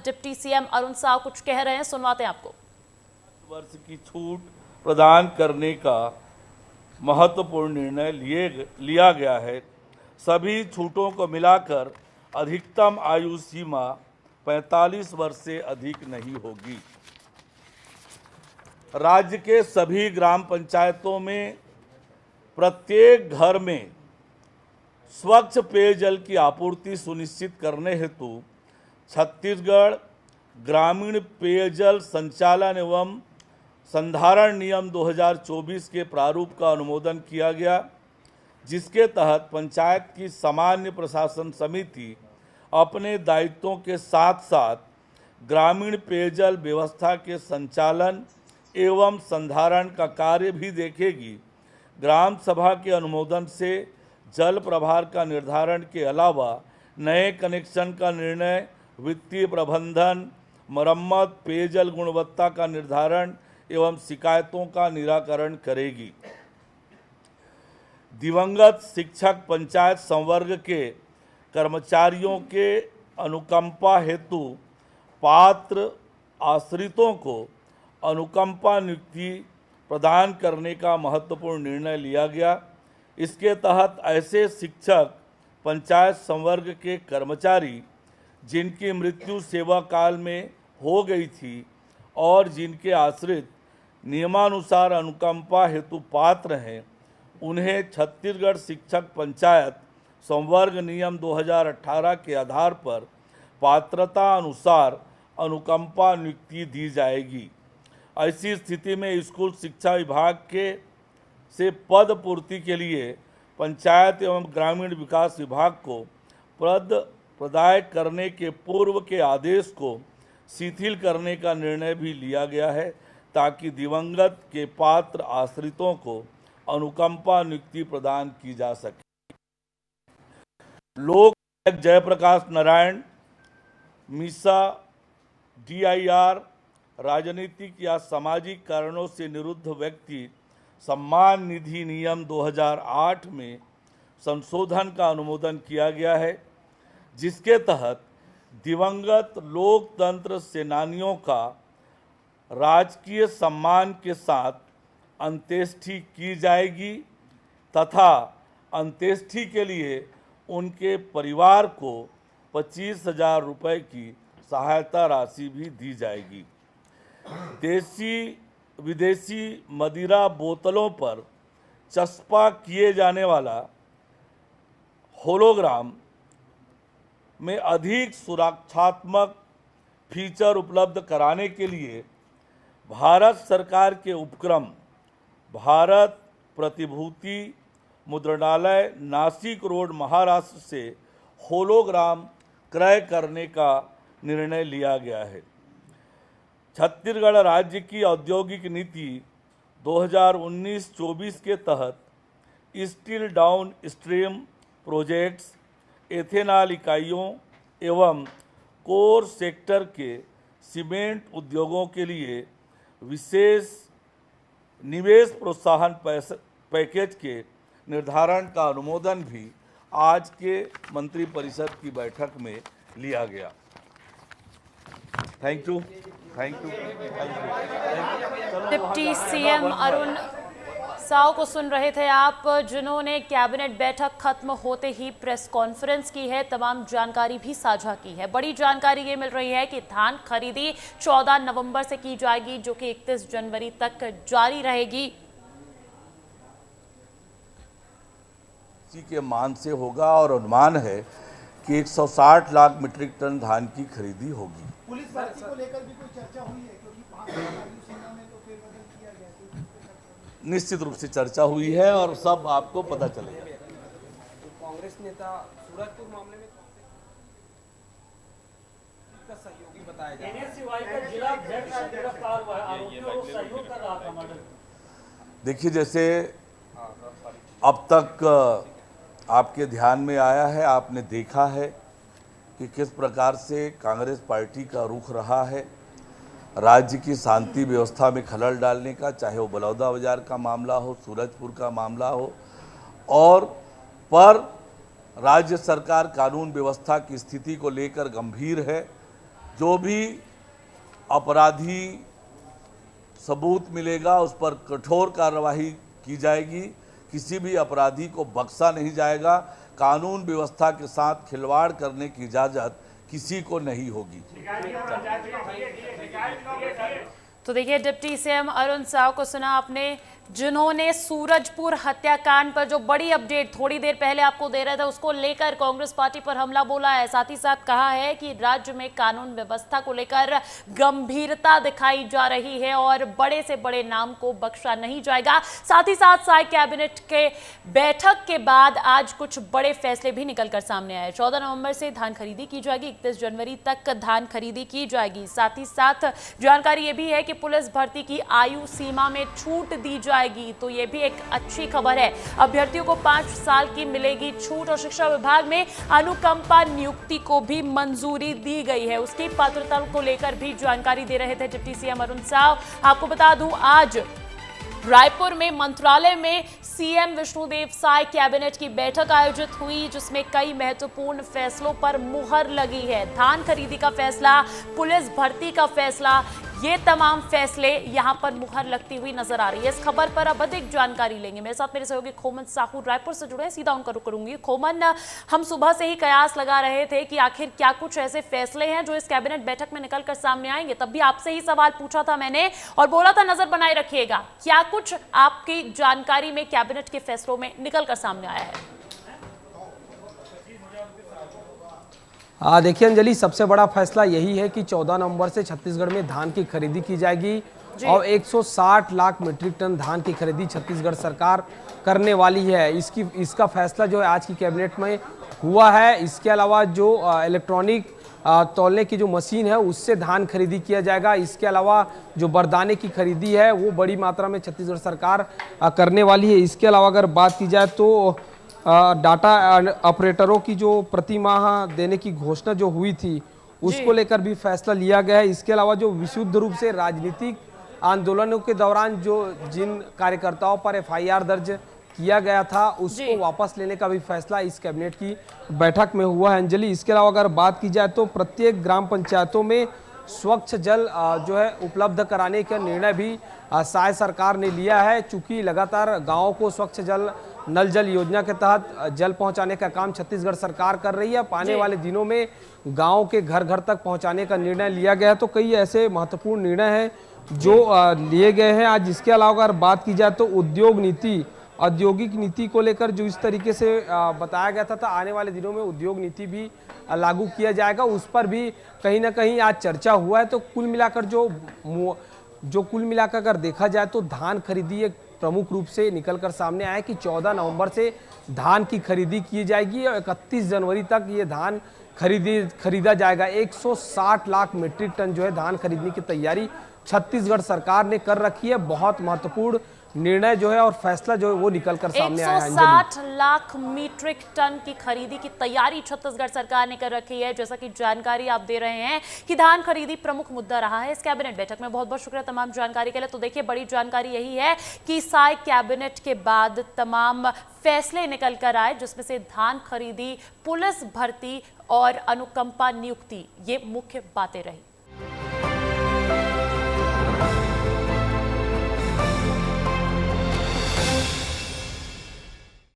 Deputy CM Arun Sao कुछ कह रहे हैं, सुनवाते हैं आपको। वर्ष की छूट प्रदान करने का महत्वपूर्ण निर्णय लिया गया है। सभी छूटों को मिलाकर अधिकतम आयु सीमा 45 वर्ष से अधिक नहीं होगी। राज्य के सभी ग्राम पंचायतों में प्रत्येक घर में स्वच्छ पेयजल की आपूर्ति सुनिश्चित करने हेतु छत्तीसगढ़ ग्रामीण पेयजल संचालन एवं संधारण नियम 2024 के प्रारूप का अनुमोदन किया गया, जिसके तहत पंचायत की सामान्य प्रशासन समिति अपने दायित्वों के साथ साथ ग्रामीण पेयजल व्यवस्था के संचालन एवं संधारण का कार्य भी देखेगी। ग्राम सभा के अनुमोदन से जल प्रभार का निर्धारण के अलावा नए कनेक्शन का निर्णय, वित्तीय प्रबंधन, मरम्मत, पेयजल गुणवत्ता का निर्धारण एवं शिकायतों का निराकरण करेगी। दिवंगत शिक्षक पंचायत संवर्ग के कर्मचारियों के अनुकंपा हेतु पात्र आश्रितों को अनुकंपा नियुक्ति प्रदान करने का महत्वपूर्ण निर्णय लिया गया। इसके तहत ऐसे शिक्षक पंचायत संवर्ग के कर्मचारी जिनकी मृत्यु सेवा काल में हो गई थी और जिनके आश्रित नियमानुसार अनुकंपा हेतु पात्र हैं, उन्हें छत्तीसगढ़ शिक्षक पंचायत संवर्ग नियम 2018 के आधार पर पात्रता अनुसार अनुकंपा नियुक्ति दी जाएगी। ऐसी स्थिति में स्कूल शिक्षा विभाग के से पद पूर्ति के लिए पंचायत एवं ग्रामीण विकास विभाग को पद प्रदाय करने के पूर्व के आदेश को शिथिल करने का निर्णय भी लिया गया है, ताकि दिवंगत के पात्र आश्रितों को अनुकंपा नियुक्ति प्रदान की जा सके। लोक जयप्रकाश नारायण, मीसा, DIR, राजनीतिक या सामाजिक कारणों से निरुद्ध व्यक्ति सम्मान निधि नियम 2008 में संशोधन का अनुमोदन किया गया है, जिसके तहत दिवंगत लोकतंत्र सेनानियों का राजकीय सम्मान के साथ अंत्येष्टि की जाएगी तथा अंत्येष्टि के लिए उनके परिवार को 25,000 रुपये की सहायता राशि भी दी जाएगी। देसी विदेशी मदिरा बोतलों पर चस्पा किए जाने वाला होलोग्राम में अधिक सुरक्षात्मक फीचर उपलब्ध कराने के लिए भारत सरकार के उपक्रम भारत प्रतिभूति मुद्रणालय, नासिक रोड, महाराष्ट्र से होलोग्राम क्रय करने का निर्णय लिया गया है। छत्तीसगढ़ राज्य की औद्योगिक नीति 2019-24 के तहत steel down stream projects, ethanol इकाइयों एवं कोर सेक्टर के सीमेंट उद्योगों के लिए विशेष निवेश प्रोत्साहन पैकेज के निर्धारण का अनुमोदन भी आज के मंत्रिपरिषद की बैठक में लिया गया। Thank you. Deputy CM Arun Sao को सुन रहे थे आप, जिन्होंने कैबिनेट बैठक खत्म होते ही प्रेस कॉन्फ्रेंस की है, तमाम जानकारी भी साझा की है। बड़ी जानकारी ये मिल रही है कि धान खरीदी 14 नवंबर से की जाएगी, जो कि 31 जनवरी तक जारी रहेगी। इसी के मान से होगा और अनुमान है कि 160 लाख मीट्रिक टन धान की खरीदी होगी। पुलिस भर्ती को लेकर भी कोई चर्चा हुई है, क्योंकि 5 साल वायु सेना में तो फेरबदल किया गया है। निश्चित रूप से चर्चा हुई है और सब आपको पता चलेगा। तो कांग्रेस नेता सूरजपुर मामले में का सहयोगी बताया जा रहा है। देखिए, जैसे अब तक आपके ध्यान में आया है, आपने देखा है कि किस प्रकार से कांग्रेस पार्टी का रुख रहा है राज्य की शांति व्यवस्था में खलल डालने का, चाहे वो बलौदा बाजार का मामला हो, सूरजपुर का मामला हो, और पर राज्य सरकार कानून व्यवस्था की स्थिति को लेकर गंभीर है। जो भी अपराधी सबूत मिलेगा उस पर कठोर कार्रवाई की जाएगी। किसी भी अपराधी को बख्शा नहीं जाएगा। कानून व्यवस्था के साथ खिलवाड़ करने की इजाज़त किसी को नहीं होगी। तो देखिए, डिप्टी सीएम अरुण साव को सुना आपने, जिन्होंने सूरजपुर हत्याकांड पर जो बड़ी अपडेट थोड़ी देर पहले आपको दे रहे थे उसको लेकर कांग्रेस पार्टी पर हमला बोला है। साथ ही साथ कहा है कि राज्य में कानून व्यवस्था को लेकर गंभीरता दिखाई जा रही है और बड़े से बड़े नाम को बख्शा नहीं जाएगा। साथ ही साथ साय कैबिनेट के बैठक के बाद आज कुछ बड़े फैसले भी निकलकर सामने आए। 14 नवंबर से धान खरीदी की जाएगी, 31 जनवरी तक धान खरीदी की जाएगी। साथ ही साथ जानकारी ये भी है कि पुलिस भर्ती की आयु सीमा में छूट दी जाएगी, तो ये भी एक अच्छी खबर है। अभ्यर्थियों को 5 साल की मिलेगी छूट और शिक्षा विभाग में अनुकंपा नियुक्ति को भी मंजूरी दी गई है। उसकी पात्रता को लेकर भी जानकारी दे रहे थे डिप्टी सीएम अरुण साव। आपको बता दूं, आज रायपुर में मंत्रालय में सीएम विष्णुदेव साय कैबिनेट की बैठक आयोजित हुई, जिसमें कई महत्वपूर्ण फैसलों पर मुहर लगी है। धान खरीदी का फैसला, पुलिस भर्ती का फैसला, ये तमाम फैसले यहां पर मुहर लगती हुई नजर आ रही है। इस खबर पर अब अधिक जानकारी लेंगे। मेरे साथ मेरे सहयोगी खोमन साहू रायपुर से जुड़े हैं, सीधा उनका रुख करूंगी। खोमन, हम सुबह से ही कयास लगा रहे थे कि आखिर क्या कुछ ऐसे फैसले हैं जो इस कैबिनेट बैठक में निकलकर सामने आएंगे। तब भी आपसे ही सवाल पूछा था मैंने और बोला था नजर बनाए रखिएगा। क्या कुछ आपकी जानकारी में कैबिनेट के फैसलों में निकलकर सामने आया है? देखिए अंजलि, सबसे बड़ा फैसला यही है कि 14 नवंबर से छत्तीसगढ़ में धान की खरीदी की जाएगी और 160 लाख मीट्रिक टन धान की खरीदी छत्तीसगढ़ सरकार करने वाली है। इसका फैसला जो है आज की कैबिनेट में हुआ है। इसके अलावा जो इलेक्ट्रॉनिक तौलने की जो मशीन है उससे धान खरीदी किया जाएगा। इसके अलावा जो बरदाने की खरीदी है वो बड़ी मात्रा में छत्तीसगढ़ सरकार करने वाली है। इसके अलावा अगर बात की जाए तो डाटा ऑपरेटरों की जो प्रति माह देने की घोषणा जो हुई थी उसको लेकर भी फैसला लिया गया है। इसके अलावा जो विशुद्ध रूप से राजनीतिक आंदोलनों के दौरान जिन कार्यकर्ताओं पर एफआईआर दर्ज किया गया था उसको वापस लेने का भी फैसला इस कैबिनेट की बैठक में हुआ है। अंजलि, इसके अलावा अगर बात की जाए तो प्रत्येक ग्राम पंचायतों में स्वच्छ जल जो है उपलब्ध कराने का निर्णय भी साय सरकार ने लिया है। चूंकि लगातार गाँवों को स्वच्छ जल नल जल योजना के तहत जल पहुंचाने का काम छत्तीसगढ़ सरकार कर रही है। आने वाले दिनों में गांव के घर घर तक पहुंचाने का निर्णय लिया गया है। तो कई ऐसे महत्वपूर्ण निर्णय हैं जो लिए गए हैं आज। इसके अलावा अगर बात की जाए तो औद्योगिक नीति को लेकर जो इस तरीके से बताया गया था आने वाले दिनों में उद्योग नीति भी लागू किया जाएगा, उस पर भी कहीं ना कहीं आज चर्चा हुआ है। तो कुल मिलाकर अगर देखा जाए तो धान खरीदी एक प्रमुख रूप से निकलकर सामने आया कि 14 नवंबर से धान की खरीदी की जाएगी और 31 जनवरी तक ये धान खरीदा जाएगा। 160 लाख मीट्रिक टन जो है धान खरीदने की तैयारी छत्तीसगढ़ सरकार ने कर रखी है। बहुत महत्वपूर्ण निर्णय जो है और फैसला जो है वो निकलकर सामने आया है। 160 लाख मीट्रिक टन की खरीदी की तैयारी छत्तीसगढ़ सरकार ने कर रखी है। जैसा कि जानकारी आप दे रहे हैं कि धान खरीदी प्रमुख मुद्दा रहा है इस कैबिनेट बैठक में। बहुत बहुत शुक्रिया तमाम जानकारी के लिए। तो देखिए, बड़ी जानकारी यही है कि साय कैबिनेट के बाद तमाम फैसले निकल कर आए, जिसमें से धान खरीदी, पुलिस भर्ती और अनुकंपा नियुक्ति, ये मुख्य बातें रही।